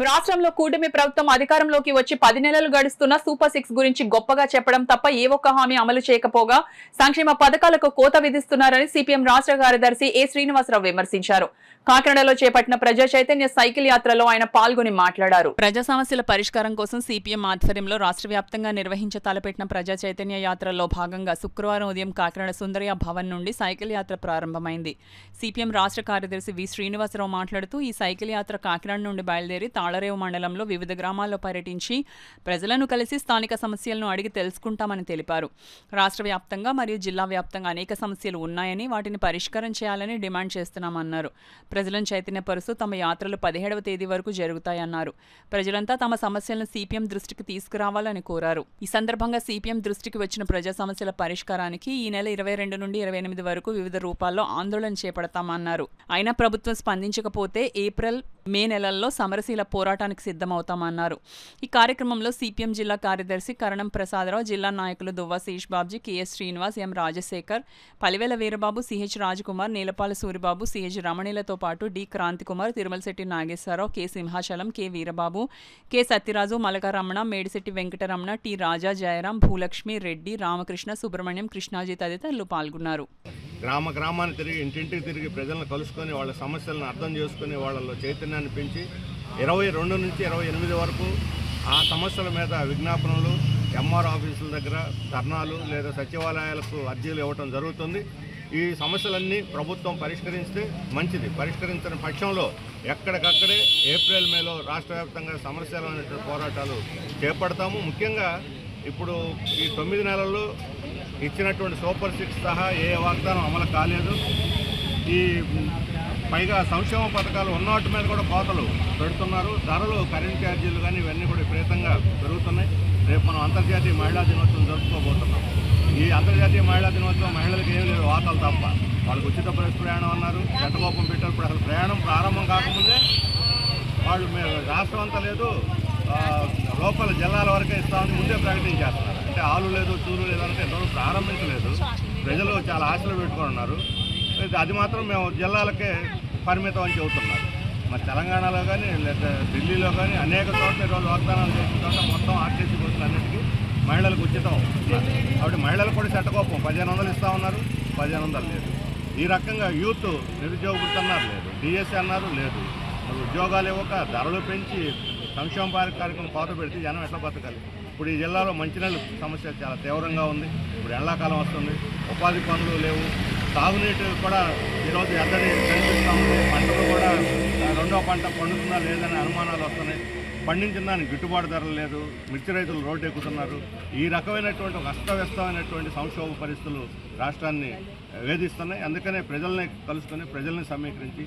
రాష్ట్రంలో కూటమి ప్రభుత్వం అధికారంలోకి వచ్చి 10 నెలలు గడుస్తున్న సూపర్ 6 గురించి గొప్పగా చెప్పడం తప్ప ఏ ఒక్క హామీ అమలు చేయకపోగా సంక్షేమ పథకాలకు కోత విధిస్తున్నారని సిపిఎం రాష్ట్ర కార్యదర్శి ఏ శ్రీనివాసరావు విమర్శించారు. కాకినాడలో చేపట్టిన ప్రజా చైతన్య సైకిల్ యాత్రలో ఆయన పాల్గొని మాట్లాడారు. ప్రజా సమస్యల పరిష్కారం కోసం సిపిఎం ఆధ్వర్యంలో రాష్ట్ర వ్యాప్తంగా నిర్వహించ తలపెట్టిన ప్రజా చైతన్య యాత్రలో భాగంగా శుక్రవారం ఉదయం కాకినాడ సుందరయ్య భవన్ నుండి సైకిల్ యాత్ర ప్రారంభమైంది. సిపిఎం రాష్ట్ర కార్యదర్శి వి శ్రీనివాసరావు మాట్లాడుతూ ఈ సైకిల్ యాత్ర కాకినాడ నుండి బయలుదేరి తాళరేవు మండలంలో వివిధ గ్రామాల్లో పర్యటించి ప్రజలను కలిసి స్థానిక సమస్యలను అడిగి తెలుసుకుంటామని తెలిపారు. రాష్ట్ర వ్యాప్తంగా మరియు జిల్లా వ్యాప్తంగా అనేక సమస్యలు ఉన్నాయని వాటిని పరిష్కారం చేయాలని డిమాండ్ చేస్తున్నామన్నారు. ప్రజలను చైతన్యపరుస్తూ తమ యాత్రలు 17వ తేదీ వరకు జరుగుతాయన్నారు. ప్రజలంతా తమ సమస్యలను సిపిఎం దృష్టికి తీసుకురావాలని కోరారు. ఈ సందర్భంగా సిపిఎం దృష్టికి వచ్చిన ప్రజా సమస్యల పరిష్కారానికి ఈ నెల 22 నుండి 28 వరకు వివిధ రూపాల్లో ఆందోళన చేపడతామన్నారు. అయినా ప్రభుత్వం స్పందించకపోతే ఏప్రిల్, మే నెలల్లో సమరశీల పోరాటానికి సిద్ధమవుతామన్నారు. ఈ కార్యక్రమంలో సిపిఎం జిల్లా కార్యదర్శి కరణం ప్రసాదరావు, జిల్లా నాయకులు Duvva Sesh Babji, KS Srinivas, M Rajasekhar, Palivela Veerababu, CH Rajakumar, Neelapala Suribabu, CH రమణీలతో పాటు D Kranthikumar, Tirumalasetti Nageswararao, K Simhachalam, K Veerababu, K Satyaraju, Malakaramana, Medisetti Venkataramana, T Raja, Jayaram, Bhulakshmi, Reddy, Ramakrishna, Subrahmanyam, Krishnaji తదితరులు పాల్గొన్నారు. గ్రామాన్ని తిరిగి ఇంటింటికి తిరిగి ప్రజలను కలుసుకొని వాళ్ళ సమస్యలను అర్థం చేసుకుని వాళ్ళలో చైతన్యాన్ని పెంచి 22 నుంచి 28 వరకు ఆ సమస్యల మీద విజ్ఞాపనలు ఎంఆర్ ఆఫీసుల దగ్గర ధర్నాలు లేదా సచివాలయాలకు అర్జీలు ఇవ్వటం జరుగుతుంది. ఈ సమస్యలన్నీ ప్రభుత్వం పరిష్కరిస్తే మంచిది. పరిష్కరించిన పక్షంలో ఎక్కడికక్కడే ఏప్రిల్, మేలో రాష్ట్ర వ్యాప్తంగా సమస్యలైనటువంటి పోరాటాలు చేపడతాము. ముఖ్యంగా ఇప్పుడు ఈ 9 నెలల్లో ఇచ్చినటువంటి సూపర్ 6 సహా ఏ వాగ్దానం అమలు కాలేదు. ఈ పైగా సంక్షేమ పథకాలు ఉన్నవాటి మీద కూడా కోతలు పెడుతున్నారు. ధరలు, కరెంట్ ఛార్జీలు కానీ ఇవన్నీ కూడా విపరీతంగా పెరుగుతున్నాయి. రేపు మనం అంతర్జాతీయ మహిళా దినోత్సవం జరుపుకోబోతున్నాం. ఈ అంతర్జాతీయ మహిళా దినోత్సవం మహిళలకు ఏం లేదు, వార్తలు తప్ప. వాళ్ళకి ఉచిత బస్సు ప్రయాణం అన్నారు, చట్టకోపం పెట్టారు. ఇప్పుడు అసలు ప్రయాణం ప్రారంభం కాకముందే వాళ్ళు రాష్ట్రం అంతా లేదు, లోకల్ జిల్లాల వరకే ఇస్తామని ముందే ప్రకటించేస్తున్నారు. అంటే ఆలు లేదు, చూలు లేదు అంటే ఎంతవరకు ప్రారంభించలేదు. ప్రజలు చాలా ఆశలు పెట్టుకొని ఉన్నారు. అది మాత్రం మేము జిల్లాలకే పరిమితం అని చెబుతున్నారు. మరి తెలంగాణలో కానీ లేదా ఢిల్లీలో కానీ అనేక చోట్ల ఈరోజు వాగ్దానాలు చేసిన చోట్ల మొత్తం ఆర్టీసీ బస్సులన్నిటికీ మహిళలకు ఉచితం. కాబట్టి మహిళలకు కూడా చట్టకోపం 1500 ఇస్తా ఉన్నారు, 1500 లేదు. ఈ రకంగా యూత్ నిరుద్యోగ వృత్తి అన్నారు లేదు, డిఎస్సీ అన్నారు లేదు. ఉద్యోగాలు ఇవ్వక ధరలు పెంచి సంక్షేమ కార్యక్రమం కోత పెడితే జనం ఎట్లా బతకాలి? ఇప్పుడు ఈ జిల్లాలో మంచినీళ్ళు సమస్య చాలా తీవ్రంగా ఉంది. ఇప్పుడు ఎండాకాలం వస్తుంది, ఉపాధి పనులు లేవు, తాగునీటి కూడా ఈరోజు ఎద్దడి కనిపిస్తూ ఉంది. పంటలు కూడా రెండో పంట పండుతుందా లేదనే అనుమానాలు వస్తున్నాయి. పండించిన దానికి గిట్టుబాటు ధరలు లేదు, మిర్చి రైతులు రోడ్డు ఎక్కుతున్నారు. ఈ రకమైనటువంటి ఒక అస్తవ్యస్తమైనటువంటి సంక్షోభ పరిస్థితులు రాష్ట్రాన్ని వేధిస్తున్నాయి. అందుకనే ప్రజల్ని కలుసుకొని ప్రజల్ని సమీకరించి